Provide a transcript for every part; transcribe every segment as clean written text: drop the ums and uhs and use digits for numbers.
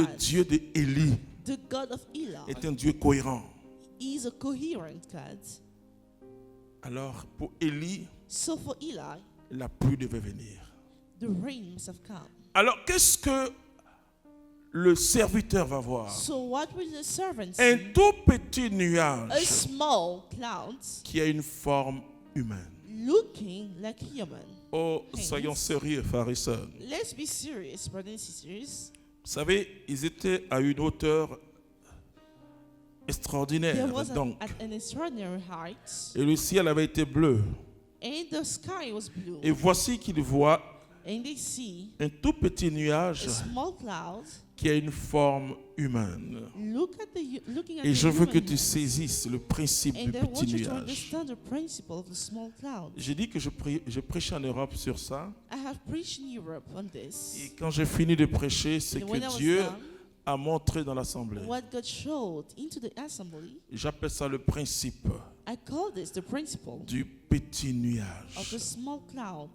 Le Dieu d'Élie the God of Eli, est un Dieu cohérent. is a coherent God. Alors, pour Élie, So for Eli, la pluie devait venir. the rains have come. Alors, qu'est-ce que le serviteur va voir? So what will the servant Un see? tout petit A nuage small cloud qui a une forme humaine. looking like human. Oh, soyons sérieux, frères et sœurs. Let's be serious, brothers and sisters. Vous savez, ils étaient à une hauteur extraordinaire. There was Donc, at an extraordinary height, et le ciel avait été bleu. and the sky was blue. Et voici qu'ils voient And they see un tout petit nuage a small cloud. qui a une forme humaine. Looking at Et je the veux que human tu saisisses le principe and du I want petit you to nuage. understand the principle of the small cloud. J'ai dit que je prêchais en Europe sur ça. I have preached in Europe on this. Et quand j'ai fini de prêcher, c'est And when I que was Dieu done, a montré dans l'assemblée. what God showed into the assembly, J'appelle ça le principe I call this the principle du petit of the nuage. small cloud.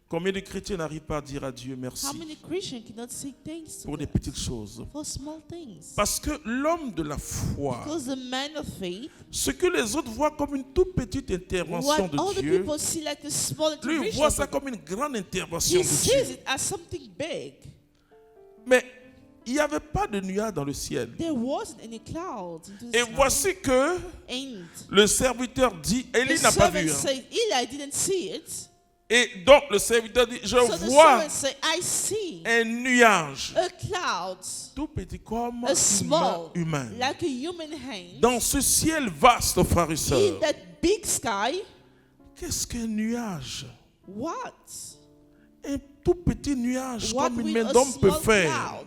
Combien de chrétiens n'arrivent pas à dire à Dieu How merci many Christians cannot say thanks to pour des God petites choses? for small things? Parce que l'homme de la foi, Because the man of faith, ce que les autres voient comme une toute petite intervention what all de the Dieu, people see like a small lui intervention, voit ça comme une grande intervention he de sees Dieu. it as something big. Mais il n'y avait pas de nuage dans le ciel. There wasn't any clouds into the Et sky. voici que And le serviteur dit, the Élie n'a pas servant vu. Hein. said, Eli didn't see it. Et donc le serviteur dit, je So the vois servant said, I see un nuage a cloud, tout petit comme a small, humain. like a human hand, Dans ce ciel vaste, frères et in sœurs, that big sky. qu'est-ce qu'un nuage? What? Un tout petit nuage What comme une will main a d'homme peut small faire. cloud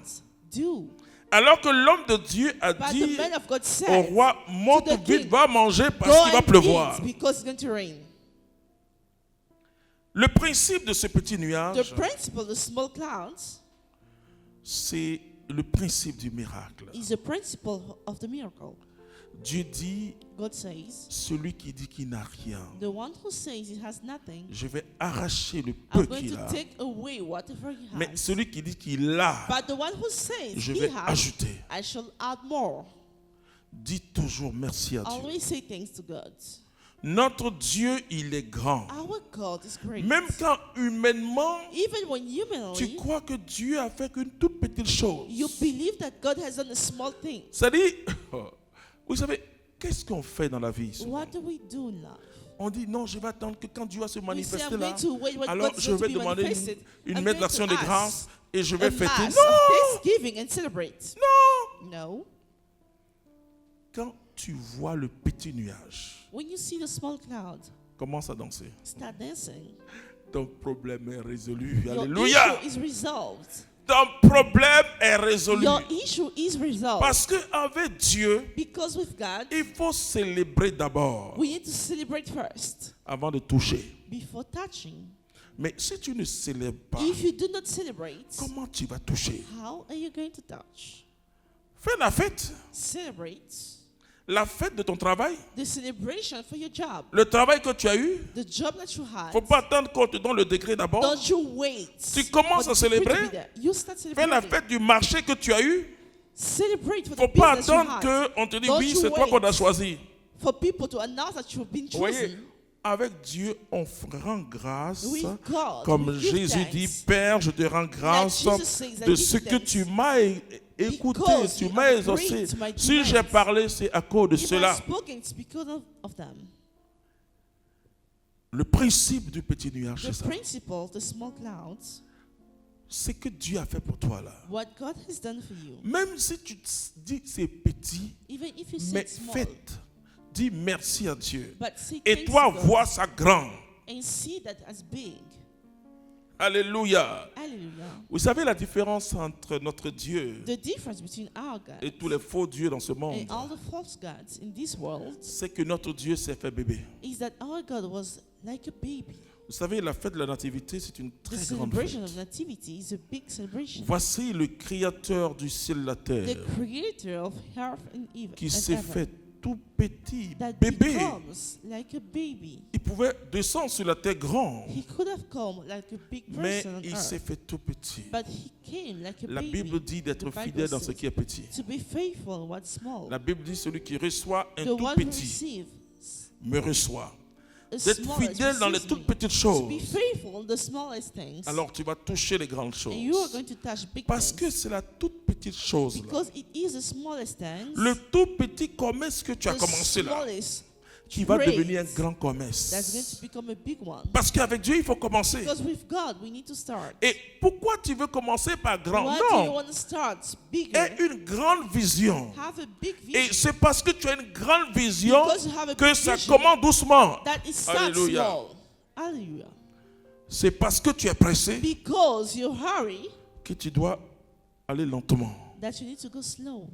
do? Alors que l'homme de Dieu a But dit the man of God au said, roi, monte to the vite, king, va manger parce go qu'il va and pleuvoir. eat because it's going to rain. Le principe de ce petit The nuage, principle of the small clouds c'est le principe du miracle. is the principle of the miracle. Dieu dit, God says, celui qui dit qu'il n'a rien, the one who says he has nothing, je vais arracher le peu I'm going qu'il to a. take away whatever he Mais has. celui qui dit qu'il a, But the one who says je he vais has, ajouter. I shall add more. Dis toujours merci à Dieu. Always say thanks to God. Notre Dieu, il est grand. Our God is great. Même quand humainement, Even when tu humanly, crois que Dieu a fait qu'une toute petite chose. you believe that God has done a small thing. C'est-à-dire, vous savez, qu'est-ce qu'on fait dans la vie souvent? What do we do now? On dit non, je vais attendre que quand Dieu va se We say, manifester I'm là, going to wait when alors God is je going to vais be demander manifested. une I'm messe going d'action to de ask grâce et je a vais fêter. mass Non, of thanksgiving and celebrate. non. No. Quand tu vois le petit nuage, When you see the small cloud, commence à danser. start dancing. Ton problème est résolu. Your Alléluia. issue is resolved. Ton problème est résolu. Your issue is resolved. Parce qu'avec Dieu, Because with God, il faut célébrer d'abord we need to celebrate first avant de toucher. before touching. Mais si tu ne célèbres pas, If you do not celebrate, comment tu vas toucher? how are you going to touch? Fais la fête. Celebrate La fête de ton travail. the celebration for your job. Le travail que tu as eu. The job that you had. Faut pas attendre qu'on te donne le décret d'abord. Don't you wait. Tu commences for à the decree to célébrer. be there. You start Fais celebrating. la fête du marché que tu as eu. Celebrate for Faut the pas business you attendre had. qu'on te dise Don't oui, you c'est toi wait qu'on a choisi. for people to announce that you've been Vous voyez, chosen. avec Dieu, on rend grâce. With God, Comme we give Jésus thanks. dit, Père, je te rends grâce Jesus says, I de give ce que thanks. tu m'as écouté, Because tu you m'as have exaucé. agreed to my Si j'ai demands. parlé, c'est à cause de If I've cela. spoken, it's because of them. Le principe du petit nuage, The c'est ça. principle, the small clouds, Ce que Dieu a fait pour toi là. what God has done for you. Même si tu te dis que c'est petit, Even if you say mais it's small, faites. Dis merci à Dieu. but say Et thanks toi, to God vois ça grand. and see that as big. Alléluia. Hallelujah. Vous savez la différence entre notre Dieu The difference between our God et tous les faux dieux dans ce monde, and all the false gods in this world c'est que notre Dieu s'est fait bébé. is that our God was like a baby. Vous savez, la fête de la nativité, c'est une The très grande celebration fête. of nativity is a big celebration. Voici le créateur du ciel et de la The terre creator of earth and qui and s'est heaven, fait tout petit that bébé. becomes like a baby. Il pouvait descendre sur la terre grand, He could have come like a big mais person on il s'est earth, fait tout petit. but he came like a La baby. Bible dit d'être The Bible fidèle dans ce says qui est petit. to be faithful in what's small. La Bible dit celui qui reçoit un The tout one who petit receives me reçoit. a D'être smallest fidèle dans les receives me. toutes petites To be choses, faithful in the smallest things. alors tu vas toucher les grandes choses. And you are going to touch big Parce things. que c'est la toute petite chose là. Because it is the smallest things. Le tout petit commerce que tu as The commencé là, smallest qui va great devenir un grand that's going commerce. to become a big one. Parce qu'avec Dieu, il faut commencer. Because with God, we need to start. Et pourquoi tu veux commencer par grand? Why do you Non. want to start bigger? Aie une grande vision. Have a big Et vision. c'est parce que tu as une grande vision Because you have a que big ça vision commence doucement. that it starts Alléluia. small. Hallelujah. C'est parce que tu es pressé Because you hurry que tu dois aller lentement. that you need to go slow.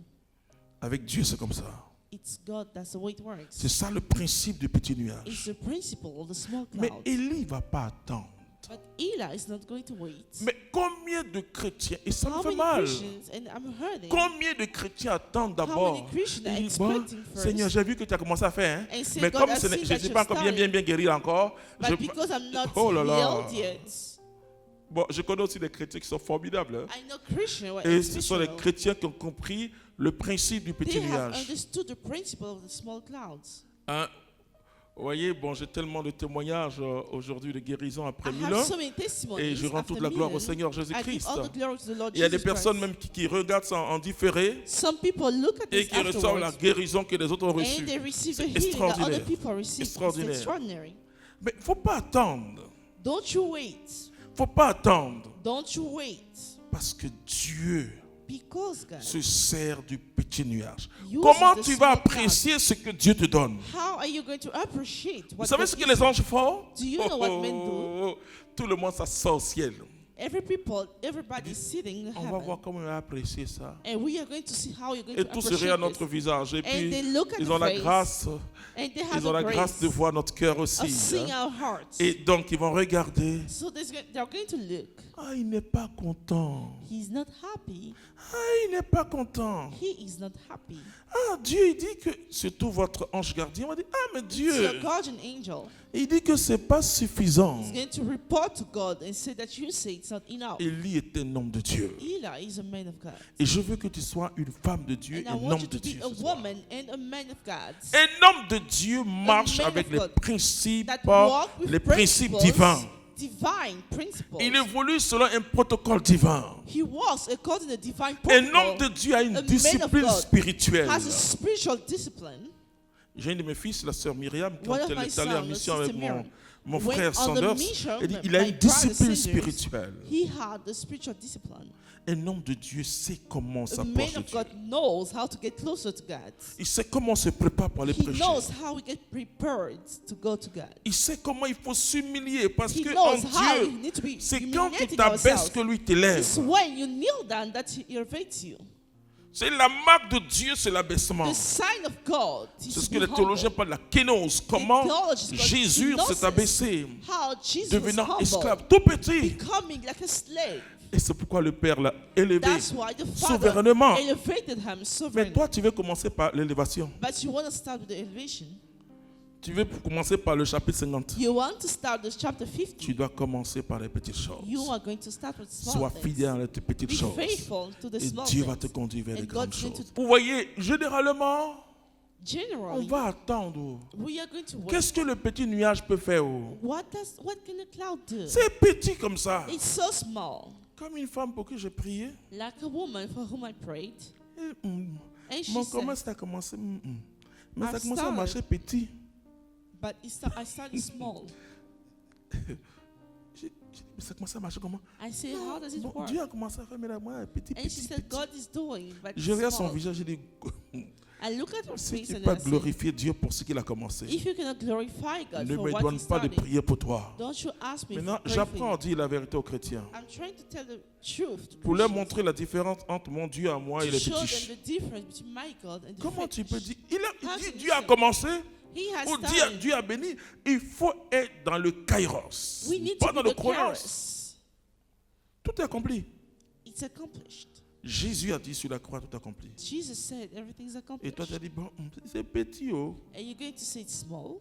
Avec Dieu, c'est comme ça. It's God, that's the way it works. C'est ça le principe du petit It's nuage. the principle of the small Mais cloud. Élie ne va pas attendre. But Eli is not going to wait. Mais combien de chrétiens, et ça me How fait many mal, Christians, and I'm hurting, combien de chrétiens attendent how many d'abord? Christians are Ils disent, bon, expecting first? Seigneur, j'ai vu que tu as commencé à faire, hein? And say, Mais God, comme I je see ne that suis you're pas encore bien starting. guéri encore, But because I'm not Oh là là. healed yet, Bon, je connais aussi des chrétiens qui sont formidables. Hein? I know Christians who are Et ce sont les exceptional. chrétiens qui ont compris le principe du petit They have nuage. understood the principle of the small clouds. Hein? Vous voyez, bon, j'ai tellement de témoignages aujourd'hui de guérison après I 1000 have ans. so many testimonies. Et je rends after toute la gloire au million. Seigneur I give Jésus-Christ. all the glory to the Lord Il y a des Jesus personnes Christ. même qui regardent ça en différé Some people look at et this qui reçoivent la afterwards guérison que les autres ont and reçue. they receive the C'est healing that other extraordinaire. people receive. It's Extraordinaire. extraordinary. Mais il ne faut pas attendre. Don't you wait. Il ne faut pas attendre. Don't you wait. Parce que Dieu Because God, se sert du petit nuage. uses Comment the tu vas small cloud. apprécier ce que Dieu te donne? How are you going to appreciate Vous what savez God ce que gives les you? anges font? Do you know what men do? Tout le monde s'assoit au ciel. Everybody is sitting in On va heaven. voir comment on va apprécier ça. And we are going to see how you're going Et to tout se rit appreciate à notre this. visage. Et And puis, they look at ils the ont la face, grâce. and they have Ils ont the la grâce de grace voir notre cœur of aussi. seeing Hein. our hearts. Et donc, ils vont regarder. So they're going to look. Ah, il n'est pas content. He's not happy. Ah, il n'est pas content. He is not happy. Ah, Dieu, il dit que, surtout votre ange gardien, on va dire, ah, mais It's Dieu, your guardian angel. il dit que c'est pas suffisant. He's going to report to God and say that you say it's not enough. Élie est un homme de Dieu. Eli is a man of God. Et je veux que tu sois une femme de Dieu, And I un want homme you de to be Dieu. a ce soir. woman and a man of God. Un homme de Dieu marche man avec of les God principes, That walk with les principes principles, divins. divine principles. Il évolue selon un protocole divin. He walks according to divine Un homme protocol. de Dieu a une A man of discipline God spirituelle. Has a spiritual discipline. J'ai un de mes fils, la sœur Myriam, quand One of elle my est allée en sons, mission Sister avec Miriam, mon went frère on the Sanders, mission, elle dit, my il a une brother discipline Sanders, spirituelle. He had the spiritual discipline. Un homme de Dieu sait comment A s'approcher man de of Dieu. God knows how to get closer to God. Il sait comment on se prépare pour aller He prêcher. knows how we get prepared to go to God. Il sait comment il faut s'humilier parce He que en knows how we Dieu, need to be c'est quand tu humiliating t'abaisses ourselves. que lui t'élève. It's when you kneel down that He elevates you. C'est la marque de Dieu, c'est l'abaissement. The sign of God is C'est ce to que be les théologiens humble. parlent de la kénose. Comment theologians call it Jésus kenosis. s'est abaissé, How Jesus devenant was humble, esclave tout petit. becoming like a slave. Et c'est pourquoi le Père l'a élevé That's why the Father souverainement. elevated him Mais sovereignly. toi, tu veux commencer par l'élévation. But you want to start with the elevation. Tu veux commencer par le chapitre 50. You want to start with chapter 50. Tu dois commencer par les petites choses. You are going to start with small Sois things. fidèle à les petites Be choses. faithful to the Et small Dieu va te things. conduire vers les And grandes God's going to- choses. Vous voyez, généralement, on Generally, va attendre. we are going to wait. Qu'est-ce que le petit nuage peut faire? What can a cloud do? C'est petit comme ça. It's so small. Comme une femme pour qui j'ai prié. Like a woman for whom I prayed. Et, And she mon said, commerce a commencé. Mais ça a I've commencé à started. marcher petit. but I started small. J'ai dit, mais ça a commencé à marcher comment? I said, how does it Bon, work? Dieu a commencé à faire, mais là, moi, petit, And she petit, said, petit. God is doing, but Je regarde son small. visage, j'ai dit, I look at her si face tu ne and peux I pas say, glorifier Dieu pour ce qu'il a commencé, if you cannot glorify God ne for me what donne he pas de started, prier pour toi. don't you ask me Maintenant, for prayer j'apprends for à dire la vérité aux chrétiens. you. I'm trying to tell the truth to Pour leur Christians, montrer la différence entre mon Dieu à moi et to les show them petits. the difference between my God and the Comment tu peux fetish. dire, How il dit, can Dieu you a say? commencé, He has ou started. Dieu a béni. Il faut être dans le kairos, We need pas to dans be le the chronos. kairos. Tout est accompli. It's accomplished. Jésus a dit sur la croix tout accompli. Jesus said everything's Et accomplished. toi tu as dit bon, c'est petit oh. And you're going to say it's small.